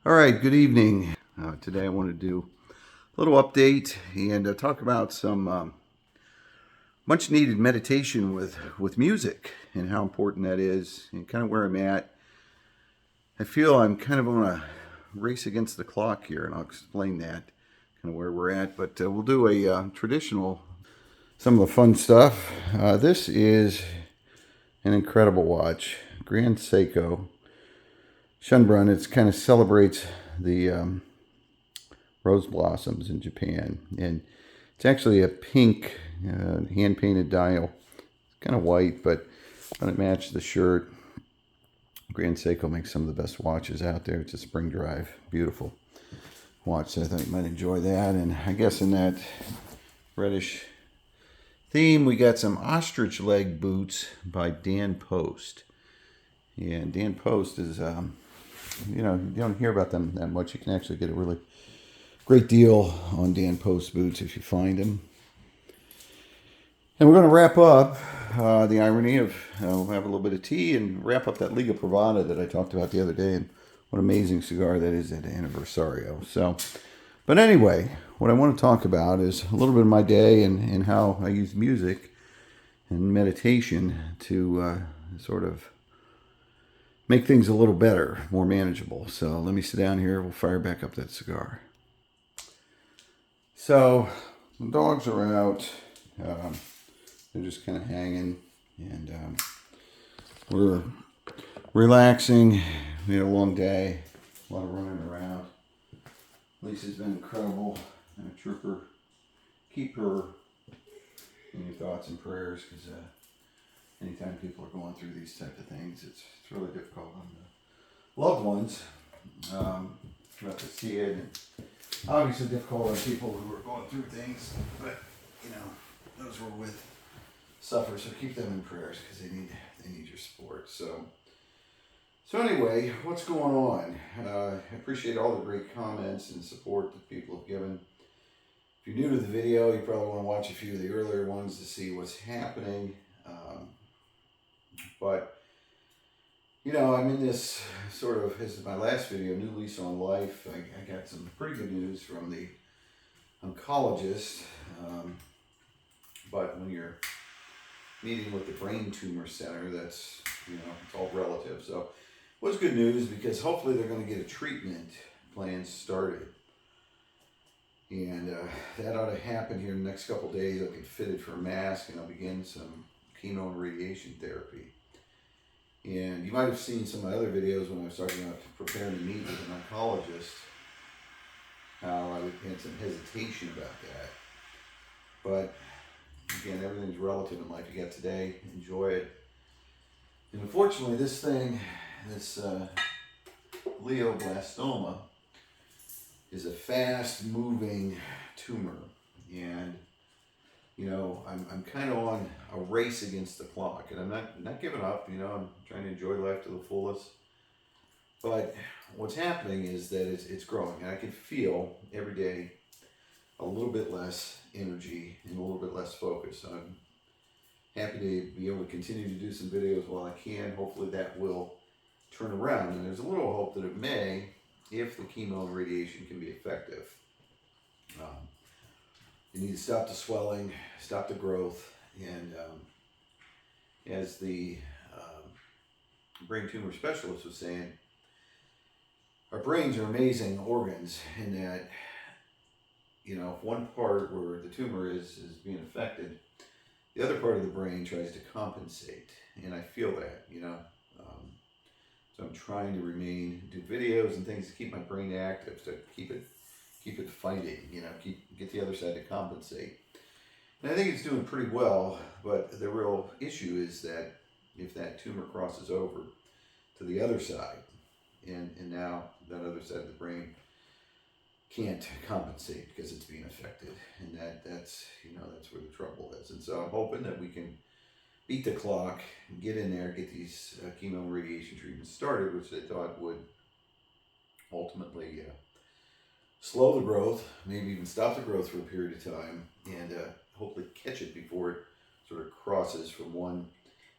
All right, good evening. Today I want to do a little update and talk about some much needed meditation with music and how important that is and kind of where I'm at. I feel I'm kind of on a race against the clock here, and I'll explain that kind of where we're at. But we'll do a traditional, some of the fun stuff. This is an incredible watch, Grand Seiko Shunbrun. It kind of celebrates the rose blossoms in Japan, and it's actually a pink hand painted dial. It's kind of white, but it matches the shirt. Grand Seiko makes some of the best watches out there. It's a spring drive, beautiful watch. So I thought you might enjoy that. And I guess in that reddish theme, we got some ostrich leg boots by Dan Post. And Dan Post is, you don't hear about them that much. You can actually get a really great deal on Dan Post boots if you find them. And we're going to wrap up the irony of we'll have a little bit of tea and wrap up that Liga Privada that I talked about the other day, and what an amazing cigar that is at Anniversario. So, but anyway, what I want to talk about is a little bit of my day and how I use music and meditation to sort of make things a little better, more manageable. So let me sit down here. We'll fire back up that cigar. So the dogs are out. They're just kind of hanging, and we're relaxing. We had a long day, a lot of running around. Lisa's been incredible and a trooper. Keep her in your thoughts and prayers, because anytime people are going through these type of things, it's really difficult on the loved ones. You have to see it, and obviously difficult on people who are going through things, but those we're with suffer, so keep them in prayers, because they need your support. So anyway, what's going on? I appreciate all the great comments and support that people have given. If you're new to the video, you probably want to watch a few of the earlier ones to see what's happening. But I'm in this sort of, this is my last video, new lease on life. I got some pretty good news from the oncologist. But when you're meeting with the brain tumor center, that's, it's all relative. So it was good news, because hopefully they're going to get a treatment plan started. And that ought to happen here in the next couple of days. I'll get fitted for a mask, and I'll begin some chemo and radiation therapy. And you might have seen some of my other videos when I was talking about preparing to meet with an oncologist, how I had some hesitation about that. But again, everything's relative in life. You got today, enjoy it. And unfortunately, this glioblastoma, is a fast-moving tumor, and I'm kind of on a race against the clock, and I'm not giving up. I'm trying to enjoy life to the fullest. But what's happening is that it's growing, and I can feel every day a little bit less energy and a little bit less focus. I'm happy to be able to continue to do some videos while I can. Hopefully that will turn around, and there's a little hope that it may, if the chemo and radiation can be effective. You need to stop the swelling, stop the growth, and as the brain tumor specialist was saying, our brains are amazing organs in that, one part where the tumor is being affected, the other part of the brain tries to compensate, and I feel that, so I'm trying to do videos and things to keep my brain active, to keep it fighting, get the other side to compensate. And I think it's doing pretty well, but the real issue is that if that tumor crosses over to the other side, and now that other side of the brain can't compensate because it's being affected, and that's where the trouble is. And so I'm hoping that we can beat the clock, get in there, get these chemo and radiation treatments started, which they thought would ultimately slow the growth, maybe even stop the growth for a period of time, and hopefully catch it before it sort of crosses from one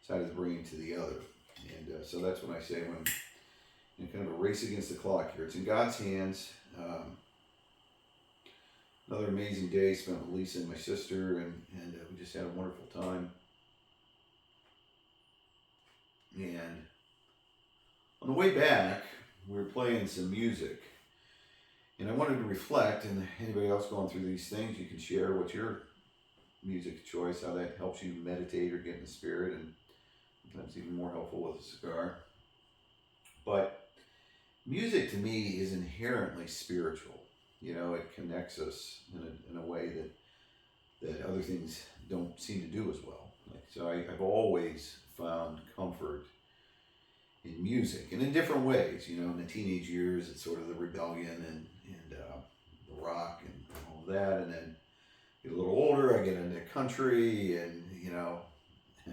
side of the brain to the other. And so that's when I say, when kind of a race against the clock here. It's in God's hands. Another amazing day spent with Lisa and my sister, and we just had a wonderful time. And on the way back, we were playing some music, and I wanted to reflect. And anybody else going through these things, you can share what's your music choice, how that helps you meditate or get in the spirit, and sometimes even more helpful with a cigar. But music to me is inherently spiritual. You know, it connects us in a way that other things don't seem to do as well. So I've always found comfort in music, and in different ways. You know, in the teenage years, it's sort of the rebellion and the rock and all of that, and then get a little older, I get into country, and you know,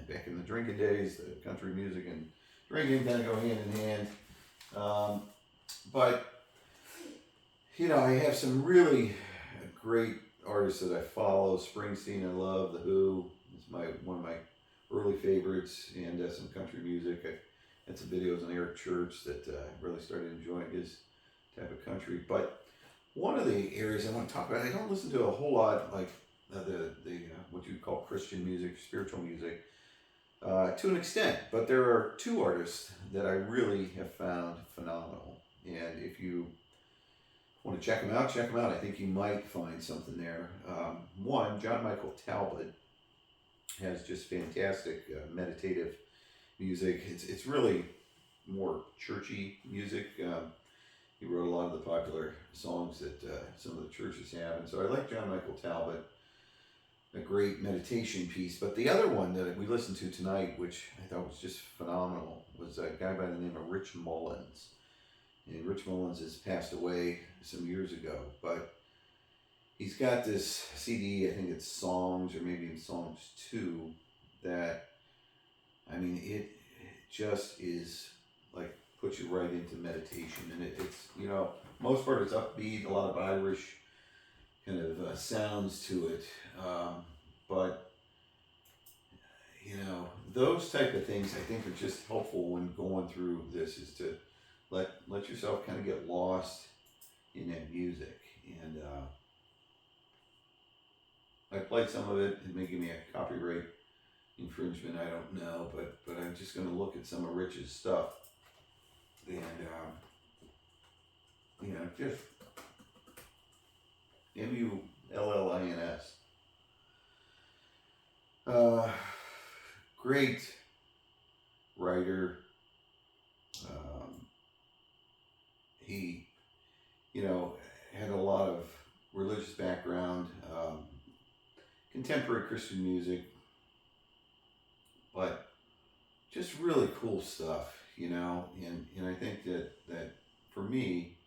back in the drinking days, the country music and drinking kind of go hand in hand. But you know, I have some really great artists that I follow. Springsteen, I love. The Who is one of my early favorites, and some country music. I had some videos on Eric Church that I really started enjoying his type of country. But one of the areas I want to talk about, I don't listen to a whole lot like the what you call Christian music, spiritual music, to an extent. But there are two artists that I really have found phenomenal, and if you want to check them out, check them out. I think you might find something there. One, John Michael Talbot has just fantastic meditative music. It's really more churchy music. He wrote a lot of the popular songs that some of the churches have, and so I like John Michael Talbot. A great meditation piece. But the other one that we listened to tonight, which I thought was just phenomenal, was a guy by the name of Rich Mullins. And Rich Mullins has passed away some years ago, but he's got this CD, I think it's Songs, or maybe even Songs 2, that, I mean, it just is like, puts you right into meditation. And it's, you know, most part it's upbeat, a lot of Irish kind of sounds to it. But, you know, those type of things I think are just helpful when going through this, is to let yourself kind of get lost in that music. And I played some of it. It may give me a copyright infringement, I don't know, but I'm just going to look at some of Rich's stuff, and you know, just Mullins. Great writer. He, you know, had a lot of religious background, contemporary Christian music, but just really cool stuff, you know. And I think that for me,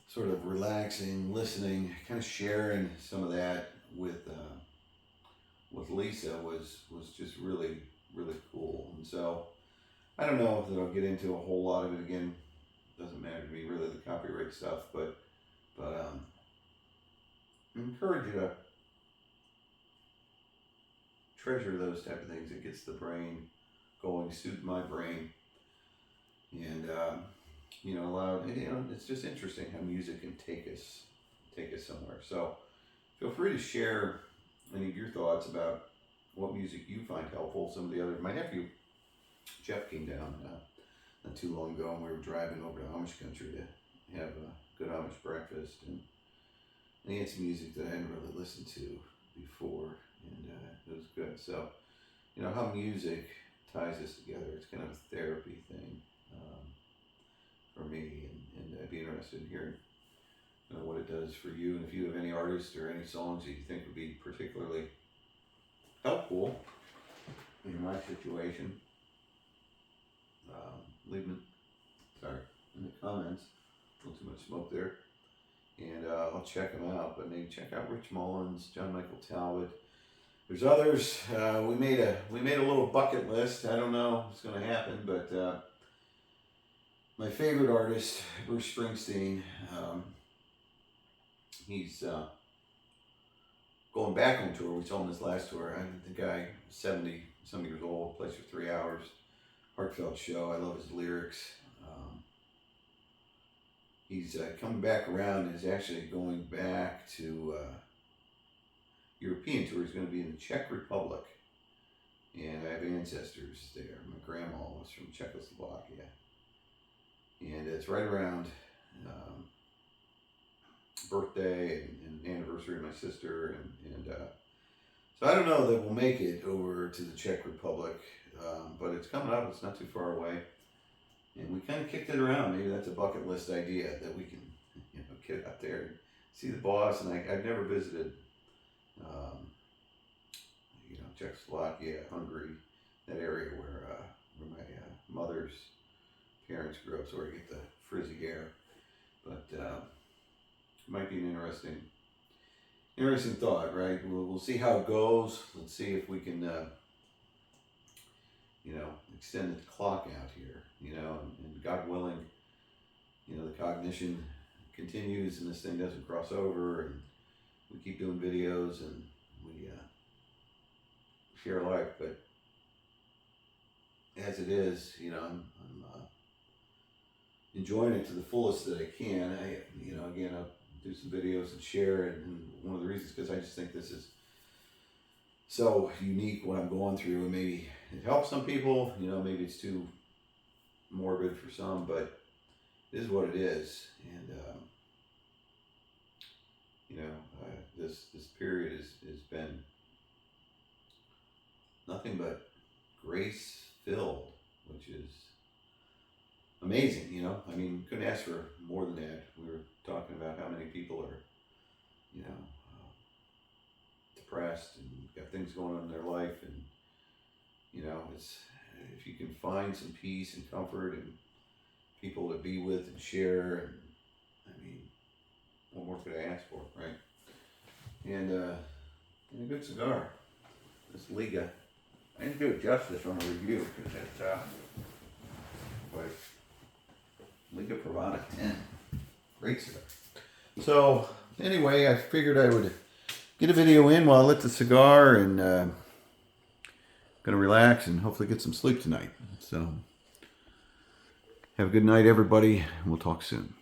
sort of relaxing, listening, kind of sharing some of that with Lisa was just really, really cool. And so I don't know that I'll get into a whole lot of it again. Doesn't matter to me really, the copyright stuff, but I encourage you to treasure those type of things. It gets the brain going, soothes my brain, and you know, it's just interesting how music can take us somewhere. So feel free to share any of your thoughts about what music you find helpful. Some of the other, my nephew Jeff came down not too long ago, and we were driving over to Amish country to have a good Amish breakfast, and he had some music that I hadn't really listened to before, and it was good. So, you know, how music ties us together, it's kind of a therapy thing for me, and I'd be interested in hearing what it does for you, and if you have any artists or any songs that you think would be particularly helpful in my situation, leave them in the comments. A little too much smoke there. And I'll check them out. But maybe check out Rich Mullins, John Michael Talbot. There's others. We made a little bucket list. I don't know what's going to happen, but my favorite artist, Bruce Springsteen. He's going back on tour. We saw him this last tour. The guy, 70 some years old, plays for 3 hours. Heartfelt show. I love his lyrics. he's coming back around and is actually going back to European tour. He's going to be in the Czech Republic. And I have ancestors there. My grandma was from Czechoslovakia. And it's right around birthday and anniversary of my sister. And so I don't know that we'll make it over to the Czech Republic, but it's coming up. It's not too far away. And we kind of kicked it around. Maybe that's a bucket list idea that we can, get out there and see the boss. And I've never visited, Czechoslovakia, Hungary, that area where my mother's parents grew up, so where I get the frizzy hair. But it might be an interesting thought, right? We'll see how it goes. Let's see if we can, extend the clock out here, and God willing, the cognition continues and this thing doesn't cross over, and we keep doing videos and we share life. But as it is, I'm enjoying it to the fullest that I can. Again, I'll do some videos and share it, and one of the reasons because I just think this is so unique what I'm going through, and maybe it helps some people, maybe it's too morbid for some, but it is what it is. And this period has been nothing but grace filled, which is amazing. Couldn't ask for more than that. We were talking about how many people are depressed and got things going on in their life, and it's, if you can find some peace and comfort and people to be with and share, and what more could I ask for, right? And a good cigar, this Liga. I didn't do it justice on a review because it's but Liga Privada 10, great cigar. So anyway, I figured I would get a video in while I lit the cigar, and gonna relax and hopefully get some sleep tonight. So have a good night, everybody. We'll talk soon.